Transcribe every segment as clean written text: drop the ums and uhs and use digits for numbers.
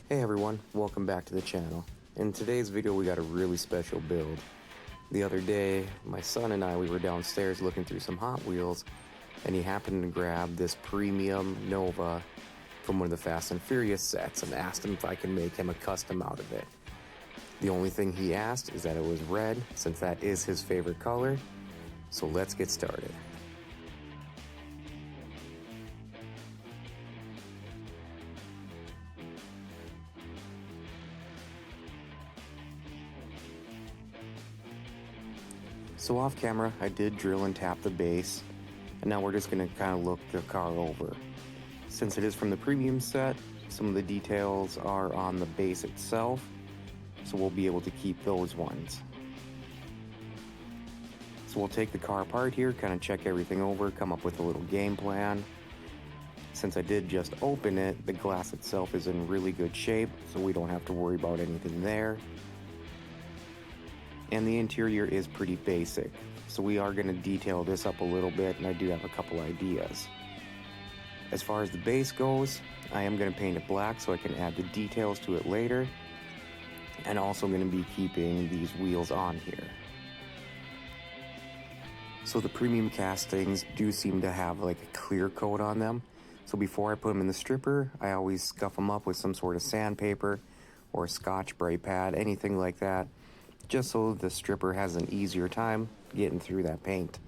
Hey everyone, welcome back to the channel. In today's video we got a really special build. The other day, my son and I, we were downstairs looking through some Hot Wheels, and he happened to grab this premium Nova from one of the Fast and Furious sets and asked him if I can make him a custom out of it. The only thing he asked is that it was red, since that is his favorite color, so let's get started. So off camera, I did drill and tap the base, and now we're just going to kind of look the car over. Since it is from the premium set, some of the details are on the base itself, so we'll be able to keep those ones. So we'll take the car apart here, kind of check everything over, come up with a little game plan. Since I did just open it, the glass itself is in really good shape, so we don't have to worry about anything there. And the interior is pretty basic, so we are going to detail this up a little bit, and I do have a couple ideas. As far as the base goes, I am going to paint it black so I can add the details to it later, and also going to be keeping these wheels on here. So the premium castings do seem to have like a clear coat on them, so before I put them in the stripper, I always scuff them up with some sort of sandpaper or a Scotch Brite pad, anything like that, just so the stripper has an easier time getting through that paint.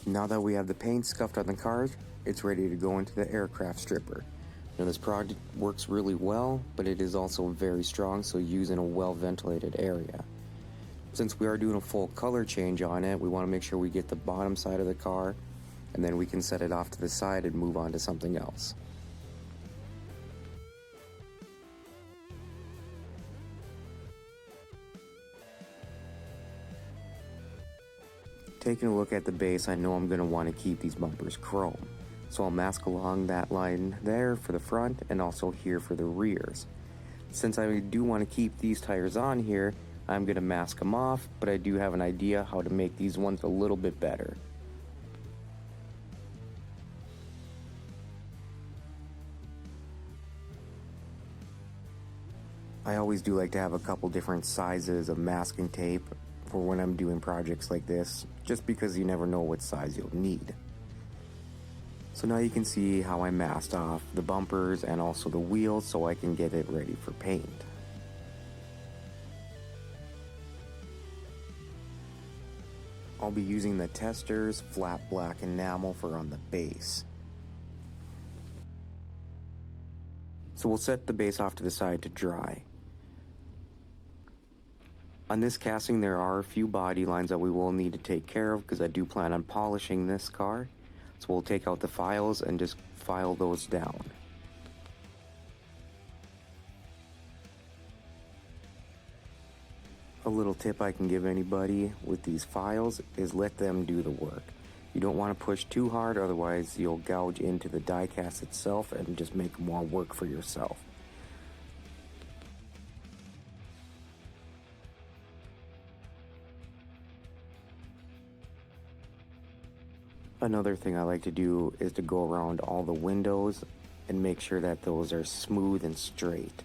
Now that we have the paint scuffed on the cars, it's ready to go into the aircraft stripper. Now this project works really well, but it is also very strong, so use in a well-ventilated area. Since we are doing a full color change on it, we want to make sure we get the bottom side of the car, and then we can set it off to the side and move on to something else. Taking a look at the base, I know I'm going to want to keep these bumpers chrome. So I'll mask along that line there for the front and also here for the rears. Since I do want to keep these tires on here, I'm going to mask them off, but I do have an idea how to make these ones a little bit better. I always do like to have a couple different sizes of masking tape for when I'm doing projects like this, just because you never know what size you'll need. So now you can see how I masked off the bumpers and also the wheels so I can get it ready for paint. I'll be using the Testors flat black enamel for on the base. So we'll set the base off to the side to dry. On this casting there are a few body lines that we will need to take care of because I do plan on polishing this car. So we'll take out the files and just file those down. A little tip I can give anybody with these files is let them do the work. You don't want to push too hard, otherwise you'll gouge into the die cast itself and just make more work for yourself. Another thing I like to do is to go around all the windows and make sure that those are smooth and straight.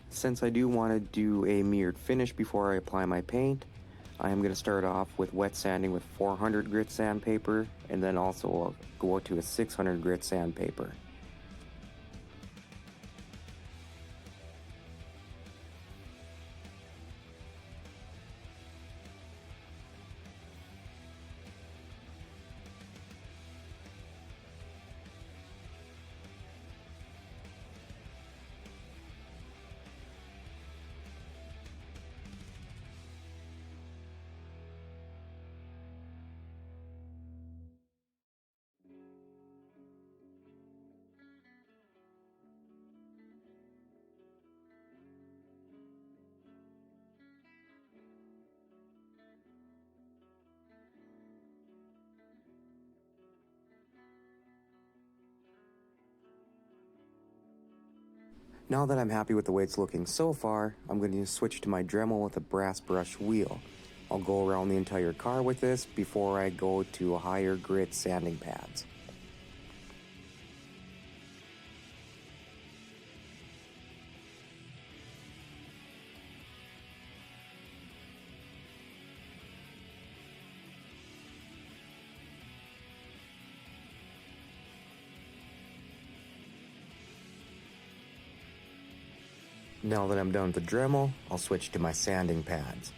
Since I do want to do a mirrored finish before I apply my paint, I am going to start off with wet sanding with 400 grit sandpaper, and then also go to a 600 grit sandpaper. Now that I'm happy with the way it's looking so far, I'm going to switch to my Dremel with a brass brush wheel. I'll go around the entire car with this before I go to higher grit sanding pads. Now that I'm done with the Dremel, I'll switch to my sanding pads.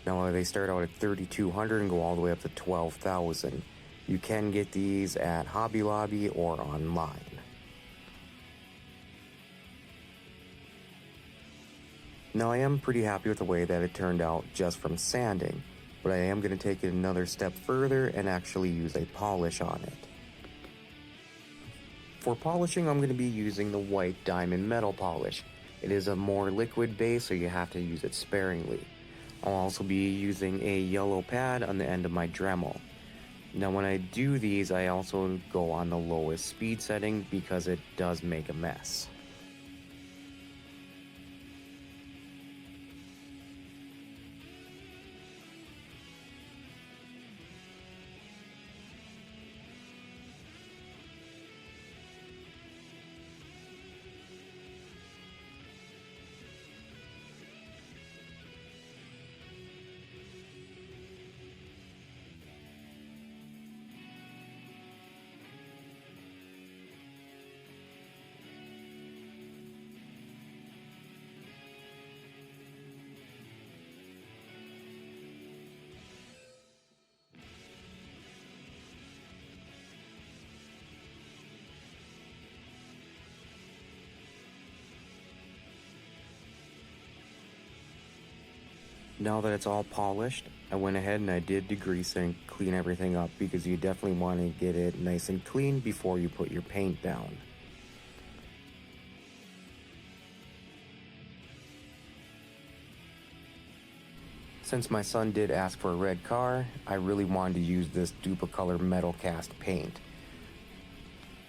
Now they start out at 3,200 and go all the way up to 12,000. You can get these at Hobby Lobby or online. Now I am pretty happy with the way that it turned out just from sanding, but I am going to take it another step further and actually use a polish on it. For polishing, I'm going to be using the white diamond metal polish. It is a more liquid base, so you have to use it sparingly. I'll also be using a yellow pad on the end of my Dremel. Now when I do these, I also go on the lowest speed setting because it does make a mess. Now that it's all polished, I went ahead and I did degrease and clean everything up because you definitely want to get it nice and clean before you put your paint down. Since my son did ask for a red car, I really wanted to use this Duplicolor metal cast paint.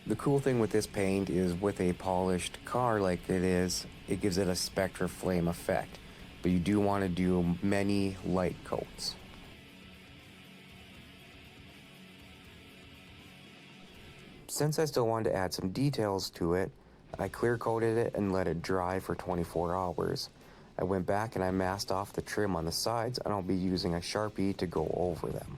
The cool thing with this paint is with a polished car like it is, it gives it a spectra flame effect, but you do want to do many light coats. Since I still wanted to add some details to it, I clear coated it and let it dry for 24 hours. I went back and I masked off the trim on the sides, and I'll be using a Sharpie to go over them.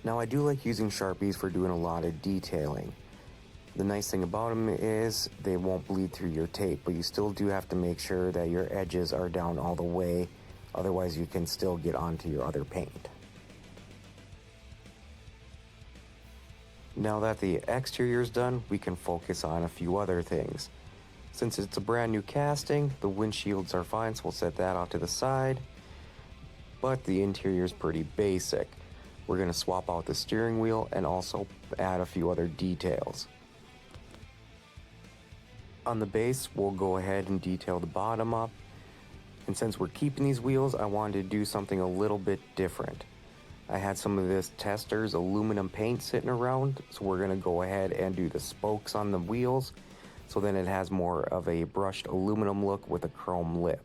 Now I do like using Sharpies for doing a lot of detailing. The nice thing about them is they won't bleed through your tape, but you still do have to make sure that your edges are down all the way, otherwise you can still get onto your other paint. Now that the exterior is done, we can focus on a few other things. Since it's a brand new casting, the windshields are fine, so we'll set that off to the side. But the interior is pretty basic. We're going to swap out the steering wheel and also add a few other details. On the base, we'll go ahead and detail the bottom up. And since we're keeping these wheels, I wanted to do something a little bit different. I had some of this Testors aluminum paint sitting around, so we're going to go ahead and do the spokes on the wheels, so then it has more of a brushed aluminum look with a chrome lip.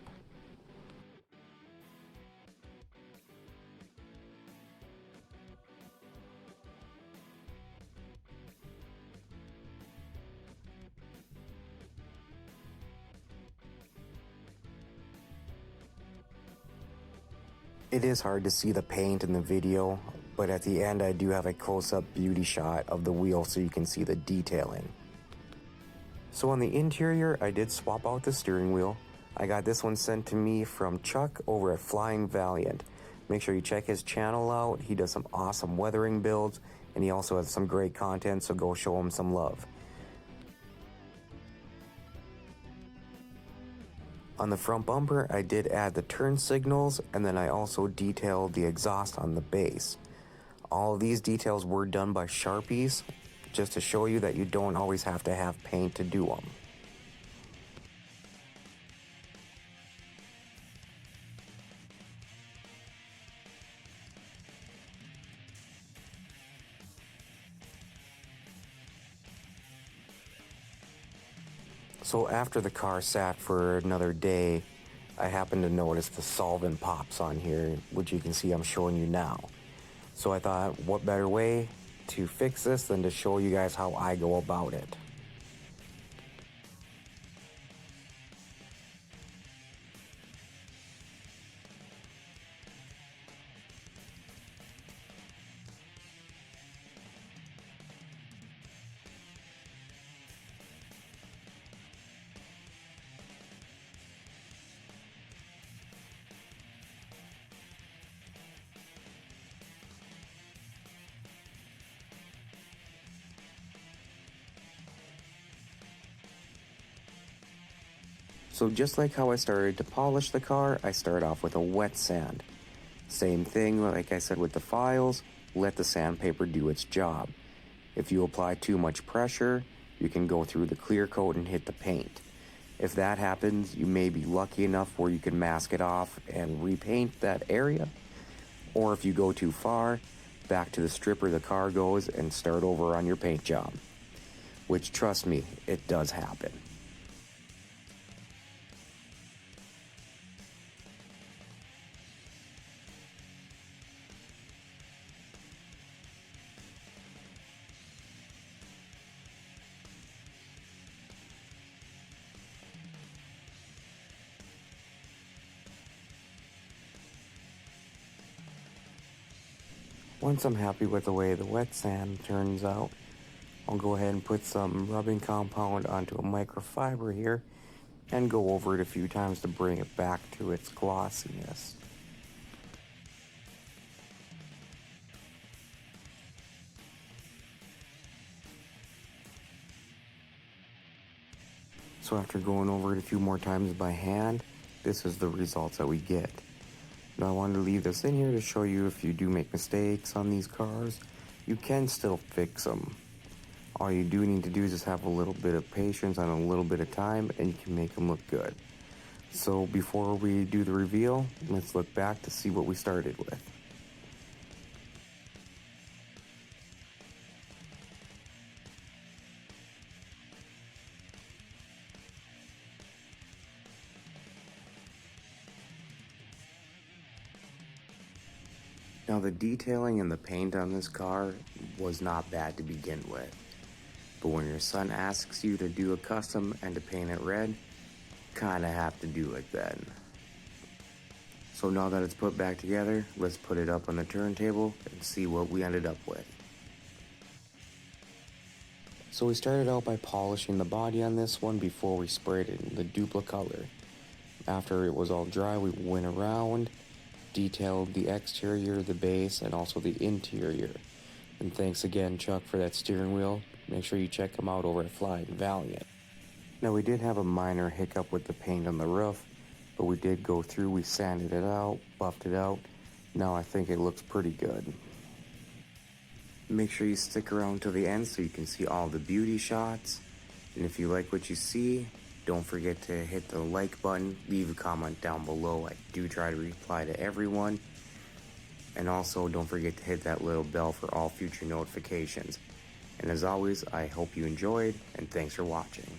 It is hard to see the paint in the video, but at the end I do have a close-up beauty shot of the wheel so you can see the detailing. So on the interior, I did swap out the steering wheel. I got this one sent to me from Chuck over at Flying Valiant. Make sure you check his channel out. He does some awesome weathering builds, and he also has some great content, so go show him some love. On the front bumper, I did add the turn signals, and then I also detailed the exhaust on the base. All of these details were done by Sharpies, just to show you that you don't always have to have paint to do them. So after the car sat for another day, I happened to notice the solvent pops on here, which you can see I'm showing you now. So I thought, what better way to fix this than to show you guys how I go about it. So just like how I started to polish the car, I start off with a wet sand. Same thing, like I said with the files, let the sandpaper do its job. If you apply too much pressure, you can go through the clear coat and hit the paint. If that happens, you may be lucky enough where you can mask it off and repaint that area. Or if you go too far, back to the stripper the car goes and start over on your paint job. Which, trust me, it does happen. Once I'm happy with the way the wet sand turns out, I'll go ahead and put some rubbing compound onto a microfiber here and go over it a few times to bring it back to its glossiness. So after going over it a few more times by hand, this is the results that we get. Now I wanted to leave this in here to show you if you do make mistakes on these cars, you can still fix them. All you do need to do is just have a little bit of patience and a little bit of time and you can make them look good. So before we do the reveal, let's look back to see what we started with. Now the detailing and the paint on this car was not bad to begin with, but when your son asks you to do a custom and to paint it red, kinda have to do it then. So now that it's put back together, let's put it up on the turntable and see what we ended up with. So we started out by polishing the body on this one before we sprayed it in the Dupla color. After it was all dry, we went around, detailed the exterior, the base, and also the interior. And thanks again, Chuck, for that steering wheel. Make sure you check them out over at Flying Valiant. Now we did have a minor hiccup with the paint on the roof, but we did go through, we sanded it out, buffed it out. Now I think it looks pretty good. Make sure you stick around till the end so you can see all the beauty shots. And if you like what you see, don't forget to hit the like button, leave a comment down below. I do try to reply to everyone. And also don't forget to hit that little bell for all future notifications. And as always, I hope you enjoyed, and thanks for watching.